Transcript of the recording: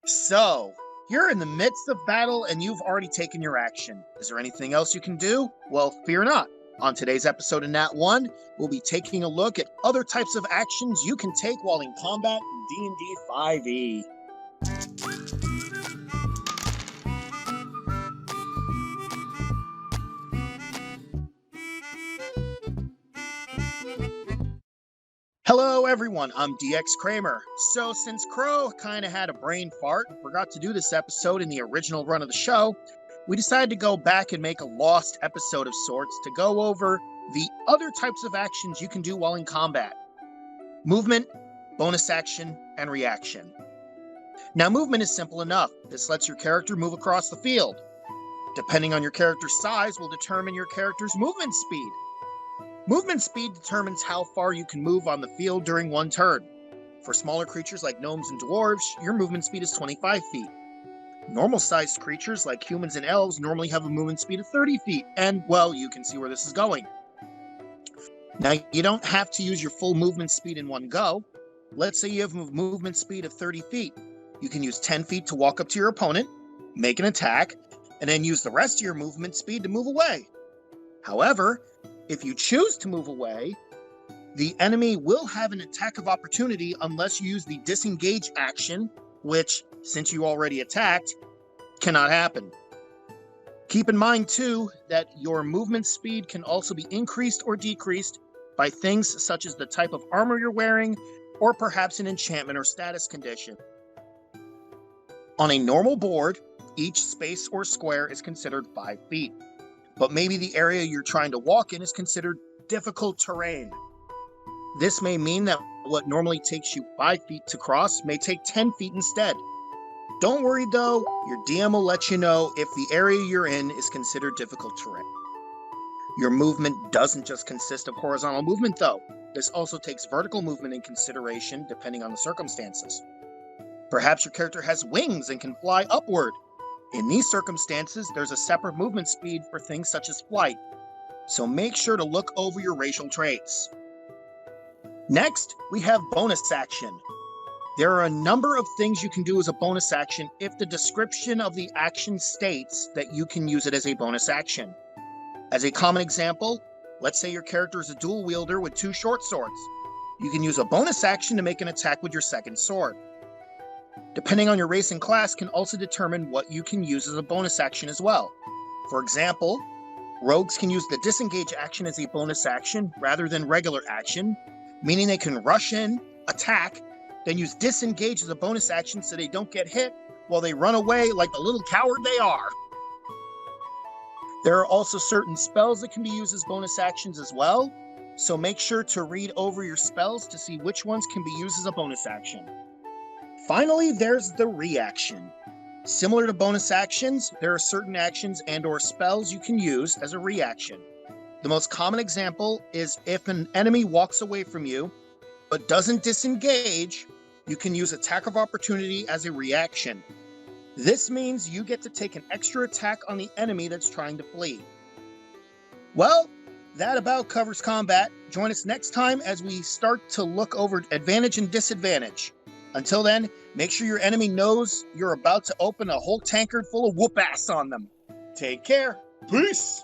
So, you're in the midst of battle and you've already taken your action. Is there anything else you can do? Well, fear not. On today's episode of Nat 1, we'll be taking a look at other types of actions you can take while in combat in D&D 5e. Hello everyone, I'm DX Kramer. So since Crow kind of had a brain fart and forgot to do this episode in the original run of the show, we decided to go back and make a lost episode of sorts to go over the other types of actions you can do while in combat. Movement, bonus action, and reaction. Now movement is simple enough. This lets your character move across the field. Depending on your character's size will determine your character's movement speed. Movement speed determines how far you can move on the field during one turn. For smaller creatures like gnomes and dwarves, your movement speed is 25 feet. Normal-sized creatures like humans and elves normally have a movement speed of 30 feet, and, well, you can see where this is going. Now, you don't have to use your full movement speed in one go. Let's say you have a movement speed of 30 feet. You can use 10 feet to walk up to your opponent, make an attack, and then use the rest of your movement speed to move away. However, if you choose to move away, the enemy will have an attack of opportunity unless you use the disengage action, which, since you already attacked, cannot happen. Keep in mind, too, that your movement speed can also be increased or decreased by things such as the type of armor you're wearing, or perhaps an enchantment or status condition. On a normal board, each space or square is considered 5 feet. But maybe the area you're trying to walk in is considered difficult terrain. This may mean that what normally takes you 5 feet to cross may take 10 feet instead. Don't worry though, your DM will let you know if the area you're in is considered difficult terrain. Your movement doesn't just consist of horizontal movement though. This also takes vertical movement in consideration depending on the circumstances. Perhaps your character has wings and can fly upward. In these circumstances, there's a separate movement speed for things such as flight, so make sure to look over your racial traits. Next, we have bonus action. There are a number of things you can do as a bonus action if the description of the action states that you can use it as a bonus action. As a common example, let's say your character is a dual wielder with 2 short swords. You can use a bonus action to make an attack with your second sword. Depending on your race and class can also determine what you can use as a bonus action as well. For example, rogues can use the disengage action as a bonus action rather than regular action, meaning they can rush in, attack, then use disengage as a bonus action so they don't get hit while they run away like the little coward they are. There are also certain spells that can be used as bonus actions as well, so make sure to read over your spells to see which ones can be used as a bonus action. Finally, there's the reaction. Similar to bonus actions, there are certain actions and/or spells you can use as a reaction. The most common example is if an enemy walks away from you, but doesn't disengage, you can use attack of opportunity as a reaction. This means you get to take an extra attack on the enemy that's trying to flee. Well, that about covers combat. Join us next time as we start to look over advantage and disadvantage. Until then, make sure your enemy knows you're about to open a whole tankard full of whoop ass on them. Take care. Peace.